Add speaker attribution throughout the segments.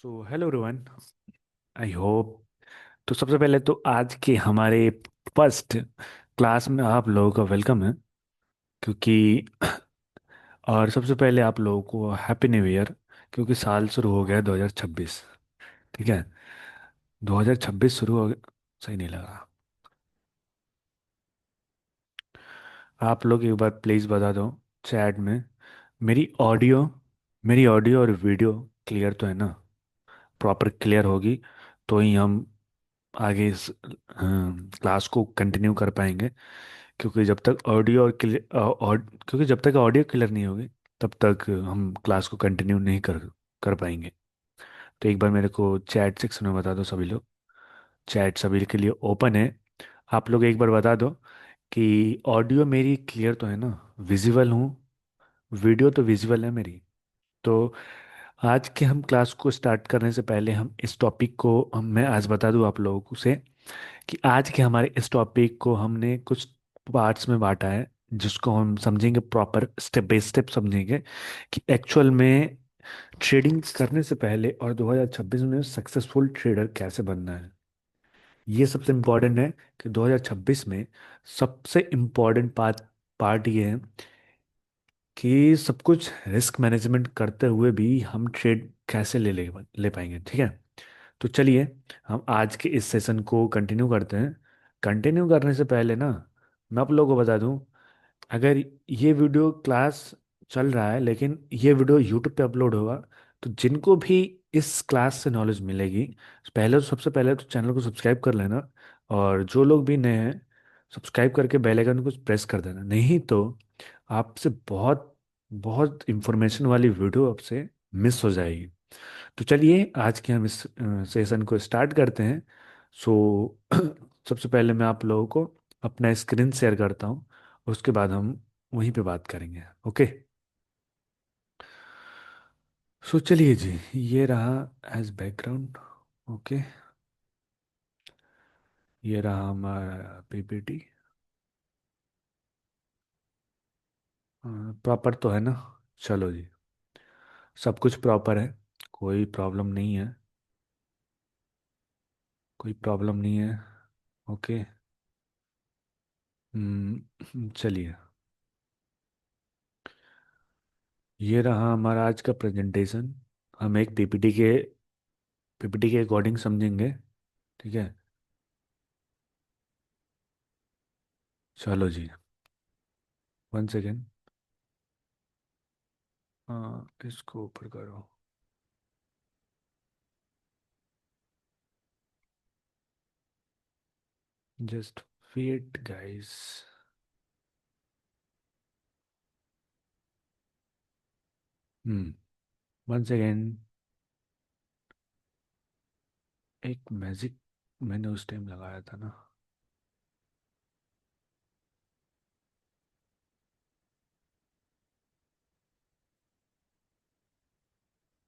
Speaker 1: So hello everyone. I hope. तो सबसे पहले तो आज के हमारे फर्स्ट क्लास में आप लोगों का वेलकम है। क्योंकि और सबसे पहले आप लोगों को हैप्पी न्यू ईयर। क्योंकि साल शुरू हो गया है 2026। ठीक है। 2026 शुरू हो गया। सही नहीं लगा। आप लोग एक बार प्लीज़ बता दो चैट में। मेरी ऑडियो मेरी ऑडियो और वीडियो क्लियर तो है ना? प्रॉपर क्लियर होगी तो ही हम आगे इस क्लास को कंटिन्यू कर पाएंगे। क्योंकि जब तक ऑडियो और क्लियर क्योंकि जब तक ऑडियो क्लियर नहीं होगी तब तक हम क्लास को कंटिन्यू नहीं कर कर पाएंगे। तो एक बार मेरे को चैट सेक्शन में बता दो सभी लोग। चैट सभी के लिए ओपन है। आप लोग एक बार बता दो कि ऑडियो मेरी क्लियर तो है ना? विजिबल हूँ। वीडियो तो विजिबल है मेरी। तो आज के हम क्लास को स्टार्ट करने से पहले हम इस टॉपिक को मैं आज बता दूं आप लोगों को से कि आज के हमारे इस टॉपिक को हमने कुछ पार्ट्स में बांटा है, जिसको हम समझेंगे प्रॉपर स्टेप बाय स्टेप समझेंगे कि एक्चुअल में ट्रेडिंग करने से पहले और 2026 में सक्सेसफुल ट्रेडर कैसे बनना है। ये सबसे इम्पोर्टेंट है कि 2026 में सबसे इम्पोर्टेंट पार्ट ये है कि सब कुछ रिस्क मैनेजमेंट करते हुए भी हम ट्रेड कैसे ले पाएंगे। ठीक है। तो चलिए हम आज के इस सेशन को कंटिन्यू करते हैं। कंटिन्यू करने से पहले ना मैं आप लोगों को बता दूं, अगर ये वीडियो क्लास चल रहा है लेकिन ये वीडियो यूट्यूब पे अपलोड होगा, तो जिनको भी इस क्लास से नॉलेज मिलेगी, पहले तो सबसे पहले तो चैनल को सब्सक्राइब कर लेना। और जो लोग भी नए हैं, सब्सक्राइब करके बेल आइकन को प्रेस कर देना, नहीं तो आपसे बहुत बहुत इंफॉर्मेशन वाली वीडियो आपसे मिस हो जाएगी। तो चलिए आज के हम इस सेशन को स्टार्ट करते हैं। सो सबसे पहले मैं आप लोगों को अपना स्क्रीन शेयर करता हूँ। उसके बाद हम वहीं पे बात करेंगे। ओके। सो चलिए जी, ये रहा एज बैकग्राउंड। ओके। ये रहा हमारा पीपीटी। प्रॉपर तो है ना? चलो जी, सब कुछ प्रॉपर है। कोई प्रॉब्लम नहीं है। कोई प्रॉब्लम नहीं है। ओके। चलिए, ये रहा हमारा आज का प्रेजेंटेशन। हम एक पीपीटी के अकॉर्डिंग समझेंगे। ठीक है। चलो जी, वन सेकेंड। हाँ, इसको ऊपर करो। Just wait guys. One second. एक मैजिक मैंने उस टाइम लगाया था ना।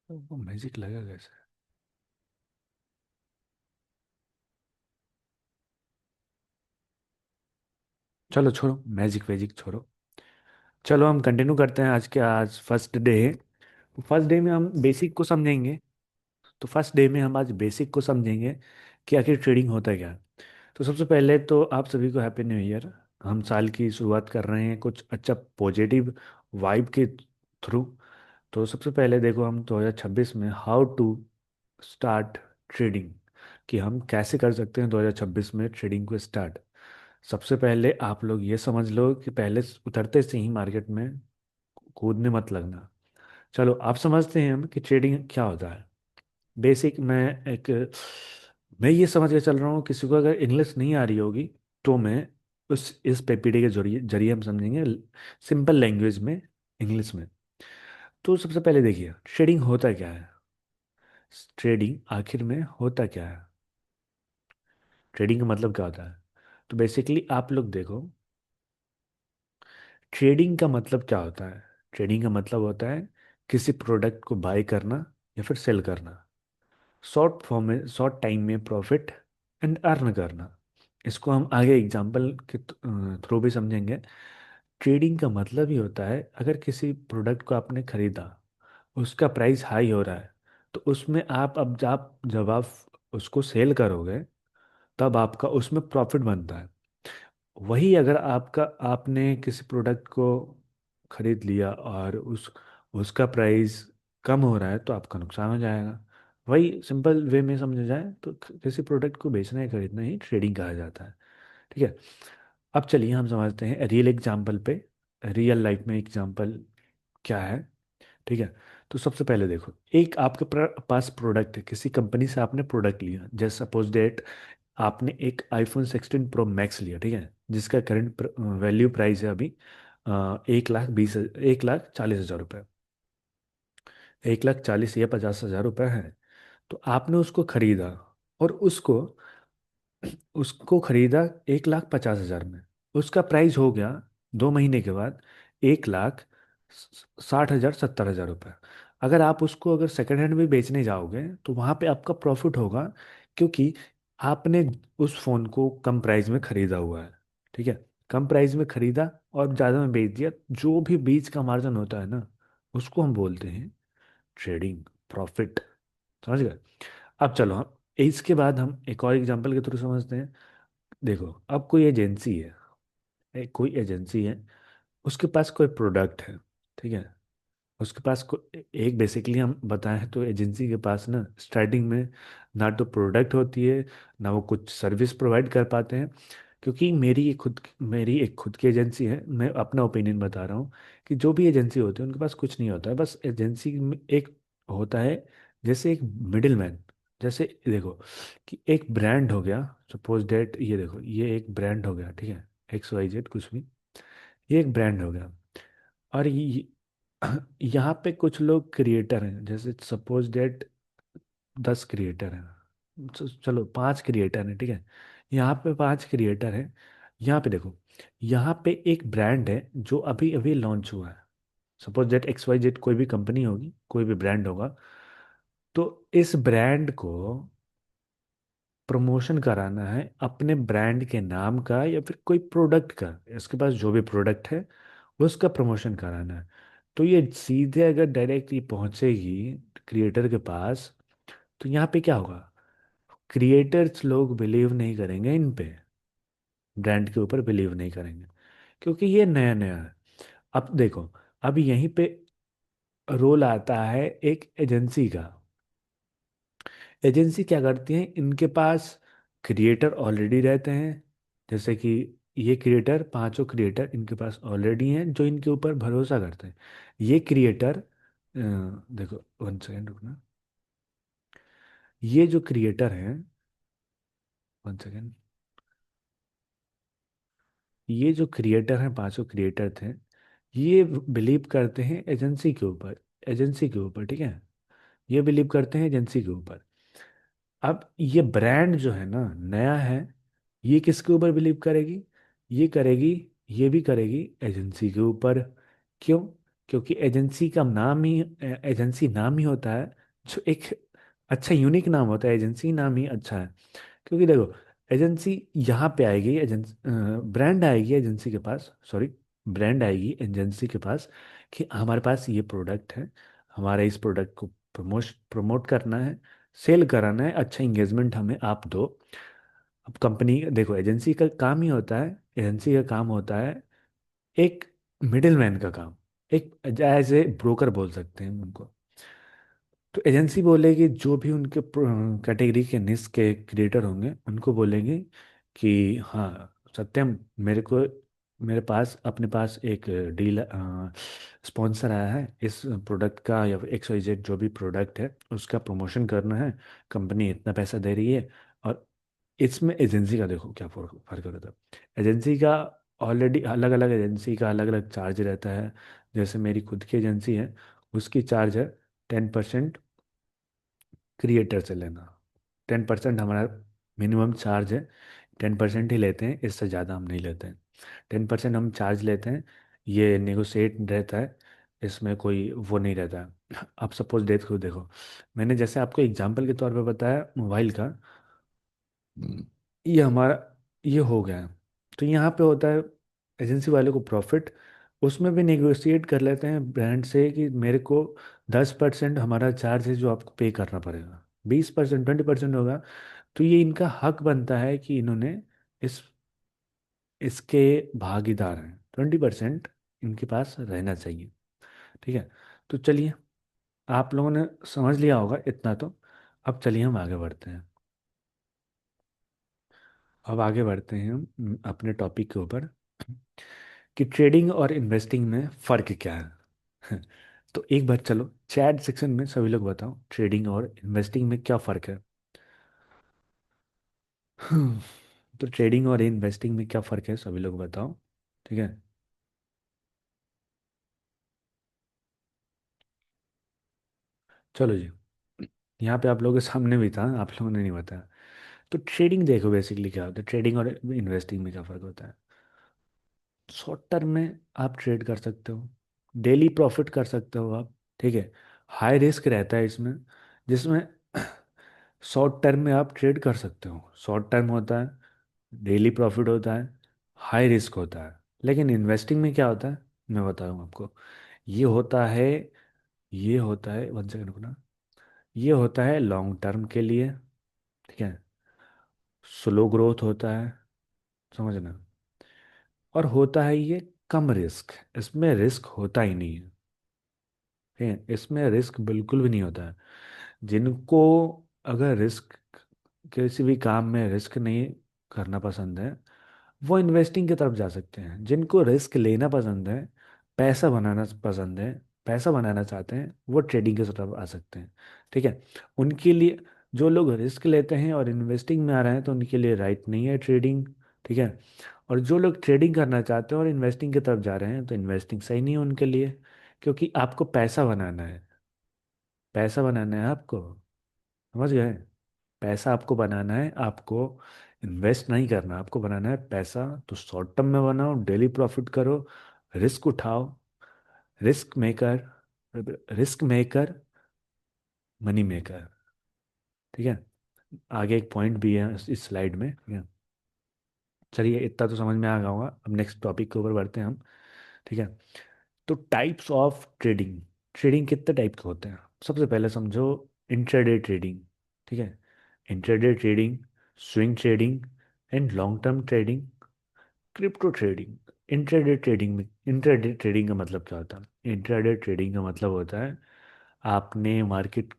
Speaker 1: तो वो मैजिक लगा कैसे? चलो छोड़ो, मैजिक वैजिक छोड़ो। चलो हम कंटिन्यू करते हैं। आज फर्स्ट डे है। फर्स्ट डे में हम बेसिक को समझेंगे। तो फर्स्ट डे में हम आज बेसिक को समझेंगे कि आखिर ट्रेडिंग होता है क्या। तो सबसे पहले तो आप सभी को हैप्पी न्यू ईयर। हम साल की शुरुआत कर रहे हैं कुछ अच्छा पॉजिटिव वाइब के थ्रू। तो सबसे पहले देखो, हम 2026 में हाउ टू स्टार्ट ट्रेडिंग, कि हम कैसे कर सकते हैं 2026 में ट्रेडिंग को स्टार्ट। सबसे पहले आप लोग ये समझ लो कि पहले उतरते से ही मार्केट में कूदने मत लगना। चलो आप समझते हैं हम कि ट्रेडिंग क्या होता है। बेसिक मैं ये समझ के चल रहा हूँ, किसी को अगर इंग्लिश नहीं आ रही होगी तो मैं उस इस पीपीटी के जरिए जरिए हम समझेंगे सिंपल लैंग्वेज में, इंग्लिश में। तो सबसे पहले देखिए, ट्रेडिंग होता क्या है। ट्रेडिंग आखिर में होता क्या है? ट्रेडिंग का मतलब क्या होता है? तो बेसिकली आप लोग देखो, ट्रेडिंग का मतलब क्या होता है। ट्रेडिंग का मतलब होता है किसी प्रोडक्ट को बाय करना या फिर सेल करना, शॉर्ट फॉर्म में शॉर्ट टाइम में प्रॉफिट एंड अर्न करना। इसको हम आगे एग्जांपल के थ्रू भी समझेंगे। ट्रेडिंग का मतलब ही होता है, अगर किसी प्रोडक्ट को आपने खरीदा, उसका प्राइस हाई हो रहा है, तो उसमें आप अब जब आप उसको सेल करोगे तब आपका उसमें प्रॉफिट बनता है। वही अगर आपने किसी प्रोडक्ट को खरीद लिया और उसका प्राइस कम हो रहा है तो आपका नुकसान हो जाएगा। वही सिंपल वे में समझा जाए तो किसी प्रोडक्ट को बेचना या खरीदना ही ट्रेडिंग कहा जाता है। ठीक है। अब चलिए हम समझते हैं रियल एग्जाम्पल पे, रियल लाइफ में एग्जाम्पल क्या है। ठीक है। तो सबसे पहले देखो, एक आपके पास प्रोडक्ट है, किसी कंपनी से आपने प्रोडक्ट लिया, जैसे सपोज डेट आपने एक आईफोन 16 प्रो मैक्स लिया। ठीक है। जिसका करंट वैल्यू प्राइस है अभी 1,40,000 रुपये, 1,40,000 या 50,000 रुपये है। तो आपने उसको खरीदा और उसको उसको खरीदा 1,50,000 में। उसका प्राइस हो गया 2 महीने के बाद 1,60,000 70,000 रुपये। अगर सेकंड हैंड में बेचने जाओगे तो वहाँ पे आपका प्रॉफिट होगा, क्योंकि आपने उस फ़ोन को कम प्राइस में खरीदा हुआ है। ठीक है। कम प्राइस में खरीदा और ज़्यादा में बेच दिया, जो भी बीच का मार्जिन होता है ना, उसको हम बोलते हैं ट्रेडिंग प्रॉफिट। समझ गए। अब चलो हम इसके बाद हम एक और एग्जांपल के थ्रू समझते हैं। देखो, अब कोई एजेंसी है, कोई एजेंसी है, उसके पास कोई प्रोडक्ट है। ठीक है। उसके पास एक बेसिकली हम बताएं तो एजेंसी के पास ना स्टार्टिंग में ना तो प्रोडक्ट होती है, ना वो कुछ सर्विस प्रोवाइड कर पाते हैं। क्योंकि मेरी एक खुद की एजेंसी है, मैं अपना ओपिनियन बता रहा हूँ कि जो भी एजेंसी होती है उनके पास कुछ नहीं होता है, बस एजेंसी में एक होता है जैसे एक मिडिल मैन। जैसे देखो कि एक ब्रांड हो गया, सपोज डेट ये देखो ये एक ब्रांड हो गया। ठीक है। XYZ कुछ भी, ये एक ब्रांड हो गया। और यहाँ पे कुछ लोग क्रिएटर हैं, जैसे सपोज डेट 10 क्रिएटर हैं, चलो 5 क्रिएटर हैं। ठीक है। यहाँ पे 5 क्रिएटर हैं। यहाँ पे देखो, यहाँ पे एक ब्रांड है जो अभी अभी लॉन्च हुआ है। सपोज डेट XYZ कोई भी कंपनी होगी, कोई भी ब्रांड होगा। तो इस ब्रांड को प्रमोशन कराना है अपने ब्रांड के नाम का या फिर कोई प्रोडक्ट का, इसके पास जो भी प्रोडक्ट है उसका प्रमोशन कराना है। तो ये सीधे अगर डायरेक्टली पहुंचेगी क्रिएटर के पास, तो यहाँ पे क्या होगा, क्रिएटर्स लोग बिलीव नहीं करेंगे इन पे, ब्रांड के ऊपर बिलीव नहीं करेंगे, क्योंकि ये नया नया है। अब देखो, अब यहीं पे रोल आता है एक एजेंसी का। एजेंसी क्या करती है, इनके पास क्रिएटर ऑलरेडी रहते हैं, जैसे कि ये क्रिएटर, 5 क्रिएटर इनके पास ऑलरेडी हैं जो इनके ऊपर भरोसा करते हैं। ये क्रिएटर देखो 1 सेकेंड रुकना, ये जो क्रिएटर हैं, 1 सेकेंड, ये जो क्रिएटर हैं, 5 क्रिएटर थे, ये बिलीव करते हैं एजेंसी के ऊपर, एजेंसी के ऊपर। ठीक है। ये बिलीव करते हैं एजेंसी के ऊपर। अब ये ब्रांड जो है ना, नया है, ये किसके ऊपर बिलीव करेगी, ये करेगी, ये भी करेगी एजेंसी के ऊपर। क्यों? क्योंकि एजेंसी नाम ही होता है जो एक अच्छा यूनिक नाम होता है, एजेंसी नाम ही अच्छा है। क्योंकि देखो, एजेंसी यहाँ पे आएगी, ब्रांड आएगी एजेंसी के पास, सॉरी, ब्रांड आएगी एजेंसी के पास कि हमारे पास ये प्रोडक्ट है, हमारे इस प्रोडक्ट को प्रमोट करना है, सेल कराना है, अच्छा इंगेजमेंट हमें आप दो। अब कंपनी देखो, एजेंसी का काम ही होता है, एजेंसी का काम होता है एक मिडिल मैन का काम, एक एज ए ब्रोकर बोल सकते हैं उनको। तो एजेंसी बोलेगी जो भी उनके कैटेगरी के निश के क्रिएटर होंगे उनको बोलेंगे कि हाँ सत्यम, मेरे पास अपने पास एक डील स्पॉन्सर आया है, इस प्रोडक्ट का या XYZ जो भी प्रोडक्ट है उसका प्रमोशन करना है, कंपनी इतना पैसा दे रही है। और इसमें एजेंसी का देखो क्या फर्क फर्क होता है। एजेंसी का ऑलरेडी अलग अलग एजेंसी का अलग अलग चार्ज रहता है। जैसे मेरी खुद की एजेंसी है, उसकी चार्ज है 10% क्रिएटर से लेना। 10% हमारा मिनिमम चार्ज है, 10% ही लेते हैं, इससे ज़्यादा हम नहीं लेते हैं। 10% हम चार्ज लेते हैं, ये नेगोशिएट रहता है, इसमें कोई वो नहीं रहता है। अब सपोज देखो देखो, मैंने जैसे आपको एग्जांपल के तौर पे बताया मोबाइल का, ये हमारा ये हो गया। तो यहाँ पे होता है एजेंसी वाले को प्रॉफिट, उसमें भी नेगोशिएट कर लेते हैं ब्रांड से कि मेरे को 10% हमारा चार्ज है जो आपको पे करना पड़ेगा, 20%, 20% होगा। तो ये इनका हक बनता है कि इन्होंने इस इसके भागीदार हैं, 20% इनके पास रहना चाहिए। ठीक है। तो चलिए, आप लोगों ने समझ लिया होगा इतना तो। अब चलिए हम आगे बढ़ते हैं। अब आगे बढ़ते हैं हम अपने टॉपिक के ऊपर कि ट्रेडिंग और इन्वेस्टिंग में फ़र्क क्या है। तो एक बार चलो चैट सेक्शन में सभी लोग बताओ ट्रेडिंग और इन्वेस्टिंग में क्या फ़र्क है। तो ट्रेडिंग और इन्वेस्टिंग में क्या फ़र्क है सभी लोग बताओ। ठीक है। चलो जी, यहाँ पे आप लोगों के सामने भी था, आप लोगों ने नहीं बताया। तो ट्रेडिंग देखो बेसिकली क्या होता है, ट्रेडिंग और इन्वेस्टिंग में क्या फ़र्क होता है। शॉर्ट टर्म में आप ट्रेड कर सकते हो, डेली प्रॉफिट कर सकते हो आप। ठीक है। हाई रिस्क रहता है इसमें, जिसमें शॉर्ट टर्म में आप ट्रेड कर सकते हो, शॉर्ट टर्म होता है, डेली प्रॉफिट होता है, हाई रिस्क होता है। लेकिन इन्वेस्टिंग में क्या होता है, मैं बता रहा हूँ आपको। ये होता है ये होता है, वन सेकंड रुकना। ये होता है लॉन्ग टर्म के लिए। ठीक है। स्लो ग्रोथ होता है, समझना। और होता है ये कम रिस्क, इसमें रिस्क होता ही नहीं है। ठीक है, इसमें रिस्क बिल्कुल भी नहीं होता है। जिनको अगर रिस्क, किसी भी काम में रिस्क नहीं करना पसंद है, वो इन्वेस्टिंग की तरफ जा सकते हैं। जिनको रिस्क लेना पसंद है, पैसा बनाना पसंद है, पैसा बनाना चाहते हैं, वो ट्रेडिंग की तरफ आ सकते हैं। ठीक है। उनके लिए, जो लोग रिस्क लेते हैं और इन्वेस्टिंग में आ रहे हैं, तो उनके लिए राइट नहीं है ट्रेडिंग। ठीक है। और जो लोग ट्रेडिंग करना चाहते हैं और इन्वेस्टिंग की तरफ जा रहे हैं, तो इन्वेस्टिंग सही नहीं है उनके लिए। क्योंकि आपको पैसा बनाना है, पैसा बनाना है आपको, समझ गए। पैसा आपको बनाना है, आपको इन्वेस्ट नहीं करना, आपको बनाना है पैसा। तो शॉर्ट टर्म में बनाओ, डेली प्रॉफिट करो, रिस्क उठाओ। Risk maker, risk maker, money maker. ठीक है। आगे एक पॉइंट भी है इस स्लाइड में। ठीक है। चलिए इतना तो समझ में आ गया होगा, अब नेक्स्ट टॉपिक के ऊपर बढ़ते हैं हम। ठीक है। तो टाइप्स ऑफ ट्रेडिंग, ट्रेडिंग कितने टाइप के होते हैं सबसे पहले समझो। Intraday trading. ठीक है। Intraday trading, swing trading, and long term trading, crypto trading. Intraday trading में, इंट्राडे ट्रेडिंग का मतलब क्या होता है। इंट्राडे ट्रेडिंग का मतलब होता है आपने मार्केट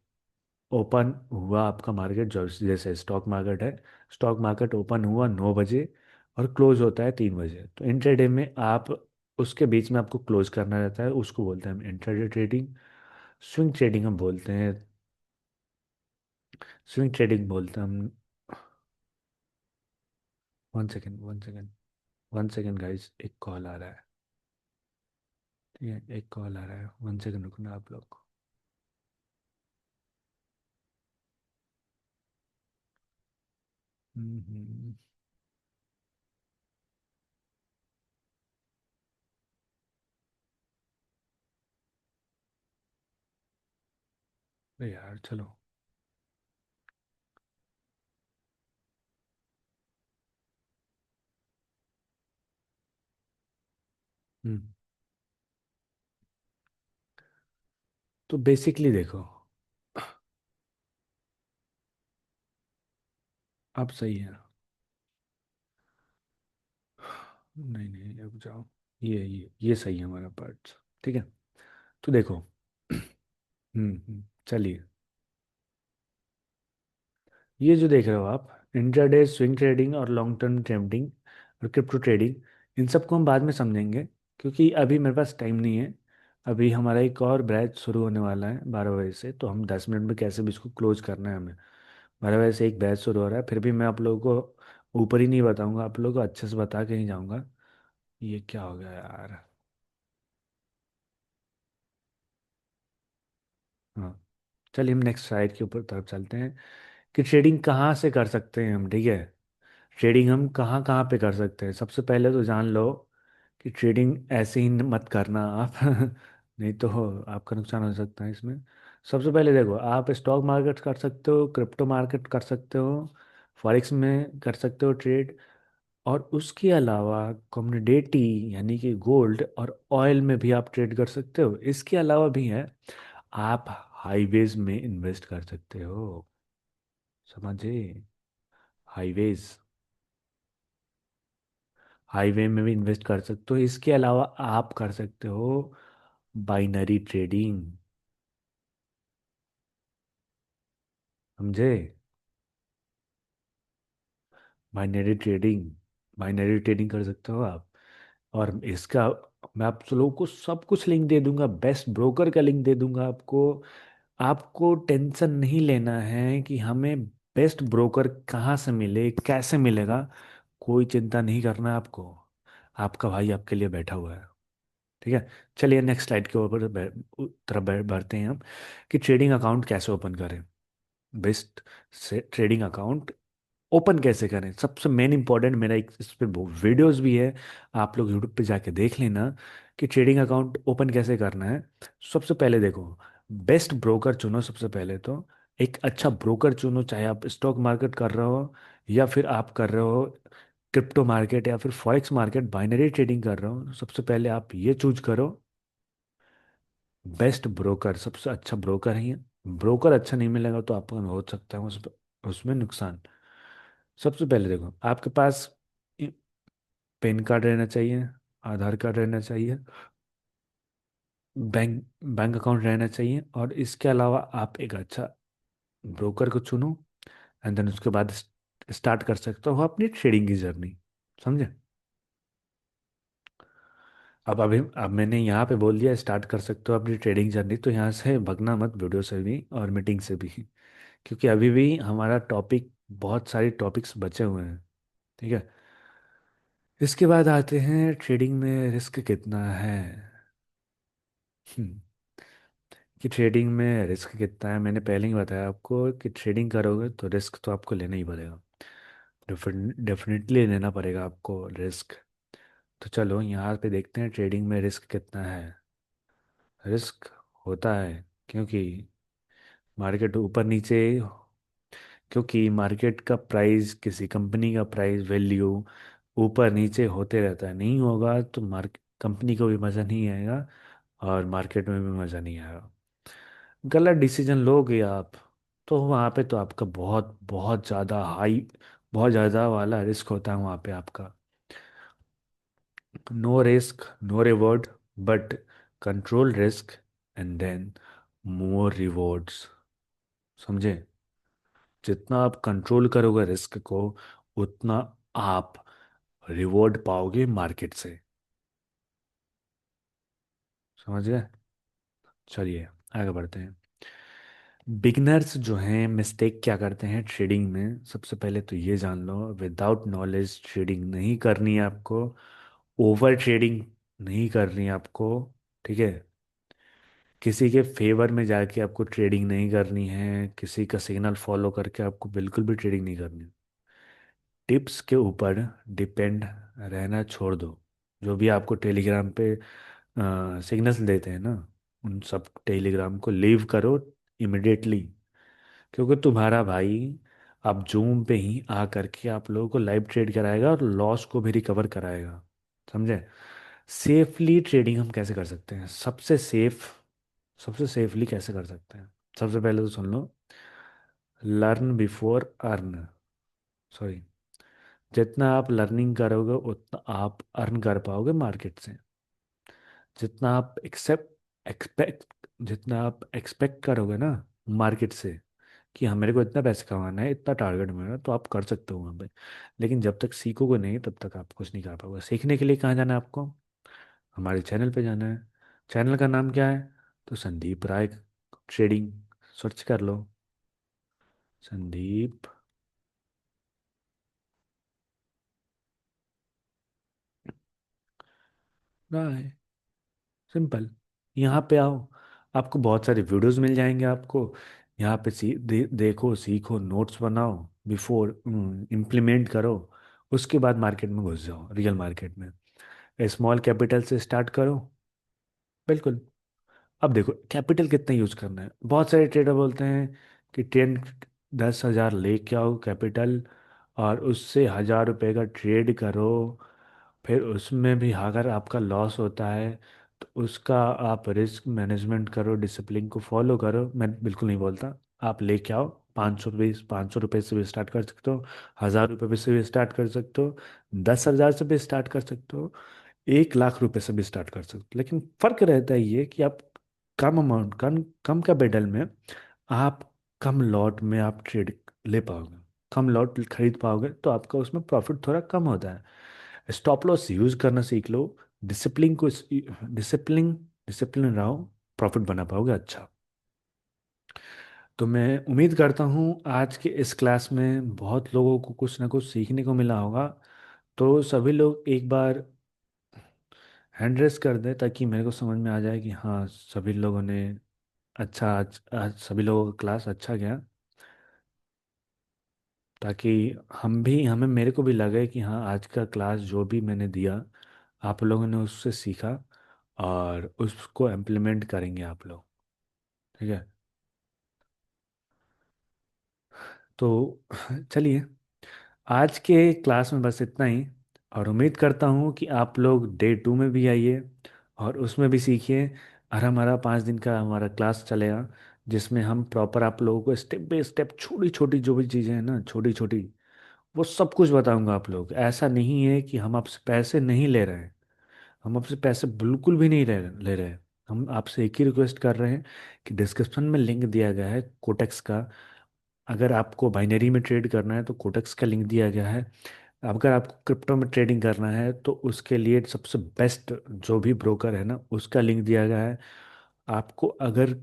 Speaker 1: ओपन हुआ, आपका मार्केट जो जैसे स्टॉक मार्केट है, स्टॉक मार्केट ओपन हुआ 9 बजे और क्लोज होता है 3 बजे, तो इंट्राडे में आप उसके बीच में आपको क्लोज करना रहता है, उसको बोलते हैं हम इंट्राडे ट्रेडिंग। स्विंग ट्रेडिंग हम बोलते हैं, स्विंग ट्रेडिंग बोलते हैं हम। One second, one second, one second guys, एक कॉल आ रहा है। ठीक है, एक कॉल आ रहा है, वन सेकेंड रुकना आप लोग। हम्म। अरे यार चलो। हम्म। तो बेसिकली देखो, आप सही है। नहीं नहीं, रुक जाओ। ये सही है हमारा पार्ट। ठीक है। तो देखो, चलिए, ये जो देख रहे हो आप, इंट्राडे, स्विंग ट्रेडिंग और लॉन्ग टर्म ट्रेडिंग और क्रिप्टो ट्रेडिंग, इन सबको हम बाद में समझेंगे, क्योंकि अभी मेरे पास टाइम नहीं है। अभी हमारा एक और बैच शुरू होने वाला है 12 बजे से, तो हम 10 मिनट में कैसे भी इसको क्लोज करना है हमें। 12 बजे से एक बैच शुरू हो रहा है, फिर भी मैं आप लोगों को ऊपर ही नहीं बताऊंगा, आप लोगों को अच्छे से बता के ही जाऊंगा। ये क्या हो गया यार। हाँ, चलिए हम नेक्स्ट स्लाइड के ऊपर तरफ चलते हैं कि ट्रेडिंग कहाँ से कर सकते हैं हम। ठीक है। ट्रेडिंग हम कहाँ कहाँ पे कर सकते हैं, सबसे पहले तो जान लो कि ट्रेडिंग ऐसे ही मत करना आप। नहीं तो आपका नुकसान हो सकता है इसमें। सबसे पहले देखो, आप स्टॉक मार्केट कर सकते हो, क्रिप्टो मार्केट कर सकते हो, फॉरेक्स में कर सकते हो ट्रेड, और उसके अलावा कमोडिटी यानी कि गोल्ड और ऑयल में भी आप ट्रेड कर सकते हो। इसके अलावा भी है, आप हाईवेज में इन्वेस्ट कर सकते हो। समझे? हाईवेज, हाईवे में भी इन्वेस्ट कर सकते हो। इसके अलावा आप कर सकते हो बाइनरी ट्रेडिंग। समझे? बाइनरी ट्रेडिंग, बाइनरी ट्रेडिंग कर सकते हो आप। और इसका मैं आप लोगों को सब कुछ लिंक दे दूंगा, बेस्ट ब्रोकर का लिंक दे दूंगा आपको। आपको टेंशन नहीं लेना है कि हमें बेस्ट ब्रोकर कहाँ से मिले, कैसे मिलेगा। कोई चिंता नहीं करना है आपको। आपका भाई आपके लिए बैठा हुआ है। ठीक है। चलिए नेक्स्ट स्लाइड के ऊपर तरफ बढ़ते हैं हम, कि ट्रेडिंग अकाउंट कैसे ओपन करें। बेस्ट से ट्रेडिंग अकाउंट ओपन कैसे करें, सबसे मेन इंपॉर्टेंट, मेरा एक इस पे वीडियोस भी है, आप लोग यूट्यूब पे जाके देख लेना कि ट्रेडिंग अकाउंट ओपन कैसे करना है। सबसे पहले देखो, बेस्ट ब्रोकर चुनो। सबसे पहले तो एक अच्छा ब्रोकर चुनो, चाहे आप स्टॉक मार्केट कर रहे हो या फिर आप कर रहे हो क्रिप्टो मार्केट या फिर फॉरेक्स मार्केट, बाइनरी ट्रेडिंग कर रहे हो। सबसे पहले आप ये चूज करो, बेस्ट ब्रोकर, सबसे अच्छा ब्रोकर है ये। ब्रोकर अच्छा नहीं मिलेगा तो आपको हो सकता है उसमें नुकसान। सबसे पहले देखो, आपके पास पैन कार्ड रहना चाहिए, आधार कार्ड रहना चाहिए, बैंक बैंक अकाउंट रहना चाहिए, और इसके अलावा आप एक अच्छा ब्रोकर को चुनो। एंड देन उसके बाद स्टार्ट कर सकते हो अपनी ट्रेडिंग की जर्नी। समझे? अब मैंने यहाँ पे बोल दिया स्टार्ट कर सकते हो अपनी ट्रेडिंग जर्नी, तो यहाँ से भगना मत, वीडियो से भी और मीटिंग से भी, क्योंकि अभी भी हमारा टॉपिक, बहुत सारे टॉपिक्स बचे हुए हैं। ठीक है। इसके बाद आते हैं ट्रेडिंग में रिस्क कितना है। हम्म, कि ट्रेडिंग में रिस्क कितना है, मैंने पहले ही बताया आपको कि ट्रेडिंग करोगे तो रिस्क तो आपको लेना ही पड़ेगा। डेफिनेटली लेना पड़ेगा आपको रिस्क। तो चलो यहाँ पे देखते हैं ट्रेडिंग में रिस्क कितना है। रिस्क होता है क्योंकि मार्केट ऊपर नीचे, क्योंकि मार्केट का प्राइस, किसी कंपनी का प्राइस वैल्यू ऊपर नीचे होते रहता है। नहीं होगा तो मार्केट, कंपनी को भी मज़ा नहीं आएगा और मार्केट में भी मज़ा नहीं आएगा। गलत डिसीजन लोगे आप तो वहाँ पे तो आपका बहुत बहुत ज़्यादा हाई, बहुत ज़्यादा वाला रिस्क होता है वहाँ पे आपका। No risk no reward, but control risk and then more rewards. समझे? जितना आप कंट्रोल करोगे रिस्क को, उतना आप रिवॉर्ड पाओगे मार्केट से। समझ गए? चलिए आगे बढ़ते हैं। बिगनर्स जो हैं मिस्टेक क्या करते हैं ट्रेडिंग में, सबसे पहले तो ये जान लो, विदाउट नॉलेज ट्रेडिंग नहीं करनी है आपको। ओवर ट्रेडिंग नहीं करनी है आपको। ठीक है। किसी के फेवर में जाके आपको ट्रेडिंग नहीं करनी है, किसी का सिग्नल फॉलो करके आपको बिल्कुल भी ट्रेडिंग नहीं करनी। टिप्स के ऊपर डिपेंड रहना छोड़ दो। जो भी आपको टेलीग्राम पे सिग्नल्स देते हैं ना, उन सब टेलीग्राम को लीव करो इमिडिएटली। क्योंकि तुम्हारा भाई अब जूम पे ही आ करके आप लोगों को लाइव ट्रेड कराएगा और लॉस को भी रिकवर कराएगा। समझे? सेफली ट्रेडिंग हम कैसे कर सकते हैं, सबसे सेफली कैसे कर सकते हैं? सबसे पहले तो सुन लो, लर्न बिफोर अर्न। सॉरी, जितना आप लर्निंग करोगे उतना आप अर्न कर पाओगे मार्केट से। जितना आप एक्सपेक्ट जितना आप एक्सपेक्ट करोगे ना मार्केट से, कि हाँ मेरे को इतना पैसे कमाना है, इतना टारगेट मेरा, तो आप कर सकते हो वहाँ पे। लेकिन जब तक सीखोगे नहीं तब तक आप कुछ नहीं कर पाओगे। सीखने के लिए कहाँ जाना है आपको? हमारे चैनल पे जाना है। चैनल का नाम क्या है? तो संदीप राय ट्रेडिंग, सर्च कर लो, संदीप राय, सिंपल। यहाँ पे आओ, आपको बहुत सारे वीडियोस मिल जाएंगे आपको। यहाँ पे देखो, सीखो, नोट्स बनाओ, बिफोर इम्प्लीमेंट करो। उसके बाद मार्केट में घुस जाओ, रियल मार्केट में। स्मॉल कैपिटल से स्टार्ट करो। बिल्कुल। अब देखो कैपिटल कितना यूज करना है। बहुत सारे ट्रेडर बोलते हैं कि 10 10 हज़ार लेके आओ कैपिटल और उससे 1,000 रुपये का ट्रेड करो। फिर उसमें भी अगर आपका लॉस होता है तो उसका आप रिस्क मैनेजमेंट करो, डिसिप्लिन को फॉलो करो। मैं बिल्कुल नहीं बोलता, आप लेके आओ। 500 रुपये से भी स्टार्ट कर सकते हो, 1,000 रुपये से भी स्टार्ट कर सकते हो, 10,000 से भी स्टार्ट कर सकते हो, 1,00,000 रुपये से भी स्टार्ट कर सकते हो। लेकिन फ़र्क रहता है ये कि आप कम अमाउंट, कम कम कैपिटल में आप कम लॉट में आप ट्रेड ले पाओगे, कम लॉट खरीद पाओगे, तो आपका उसमें प्रॉफिट थोड़ा कम होता है। स्टॉप लॉस यूज करना सीख लो। डिसिप्लिन को डिसिप्लिन डिसिप्लिन रहो, प्रॉफिट बना पाओगे अच्छा। तो मैं उम्मीद करता हूँ आज के इस क्लास में बहुत लोगों को कुछ ना कुछ सीखने को मिला होगा। तो सभी लोग एक बार हैंड रेस कर दें ताकि मेरे को समझ में आ जाए कि हाँ, सभी लोगों ने अच्छा, आज सभी लोगों का क्लास अच्छा गया। ताकि हम भी, हमें, मेरे को भी लगे कि हाँ, आज का क्लास जो भी मैंने दिया आप लोगों ने उससे सीखा और उसको इम्प्लीमेंट करेंगे आप लोग। ठीक है। तो चलिए, आज के क्लास में बस इतना ही। और उम्मीद करता हूँ कि आप लोग डे 2 में भी आइए और उसमें भी सीखिए। और हमारा 5 दिन का हमारा क्लास चलेगा जिसमें हम प्रॉपर आप लोगों को स्टेप बाय स्टेप, छोटी छोटी जो भी चीज़ें हैं ना, छोटी छोटी, वो सब कुछ बताऊंगा आप लोग। ऐसा नहीं है कि हम आपसे पैसे नहीं ले रहे हैं, हम आपसे पैसे बिल्कुल भी नहीं ले रहे हैं। हम आपसे एक ही रिक्वेस्ट कर रहे हैं कि डिस्क्रिप्शन में लिंक दिया गया है कोटेक्स का। अगर आपको बाइनरी में ट्रेड करना है तो कोटेक्स का लिंक दिया गया है। अगर आपको क्रिप्टो में ट्रेडिंग करना है तो उसके लिए सबसे बेस्ट जो भी ब्रोकर है ना, उसका लिंक दिया गया है। आपको अगर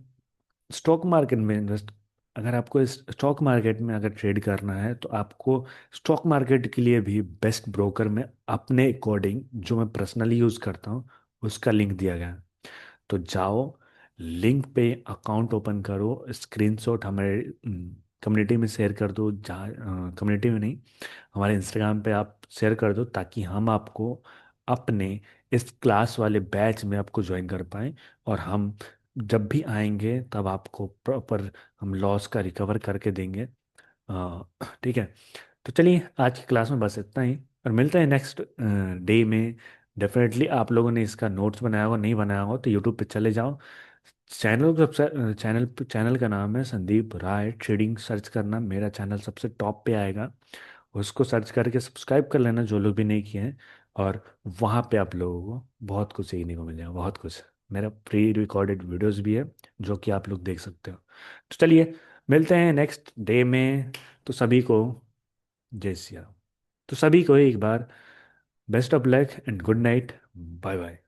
Speaker 1: स्टॉक मार्केट में इन्वेस्ट अगर आपको इस स्टॉक मार्केट में अगर ट्रेड करना है तो आपको स्टॉक मार्केट के लिए भी बेस्ट ब्रोकर में अपने अकॉर्डिंग जो मैं पर्सनली यूज़ करता हूँ उसका लिंक दिया गया है। तो जाओ, लिंक पे अकाउंट ओपन करो, स्क्रीनशॉट हमारे कम्युनिटी में शेयर कर दो। जहाँ कम्युनिटी में नहीं, हमारे इंस्टाग्राम पे आप शेयर कर दो ताकि हम आपको अपने इस क्लास वाले बैच में आपको ज्वाइन कर पाएँ। और हम जब भी आएंगे तब आपको प्रॉपर हम लॉस का रिकवर करके देंगे। ठीक है। तो चलिए, आज की क्लास में बस इतना ही और मिलते हैं नेक्स्ट डे में। डेफिनेटली आप लोगों ने इसका नोट्स बनाया हो, नहीं बनाया हो तो यूट्यूब पे चले जाओ। चैनल का नाम है संदीप राय ट्रेडिंग, सर्च करना, मेरा चैनल सबसे टॉप पे आएगा। उसको सर्च करके सब्सक्राइब कर लेना जो लोग भी नहीं किए हैं। और वहाँ पे आप लोगों को बहुत कुछ सीखने को मिलेगा, बहुत कुछ। मेरा प्री रिकॉर्डेड वीडियोस भी है जो कि आप लोग देख सकते हो। तो चलिए, मिलते हैं नेक्स्ट डे में। तो सभी को जय सिया राम। तो सभी को एक बार best of luck and good night, bye bye.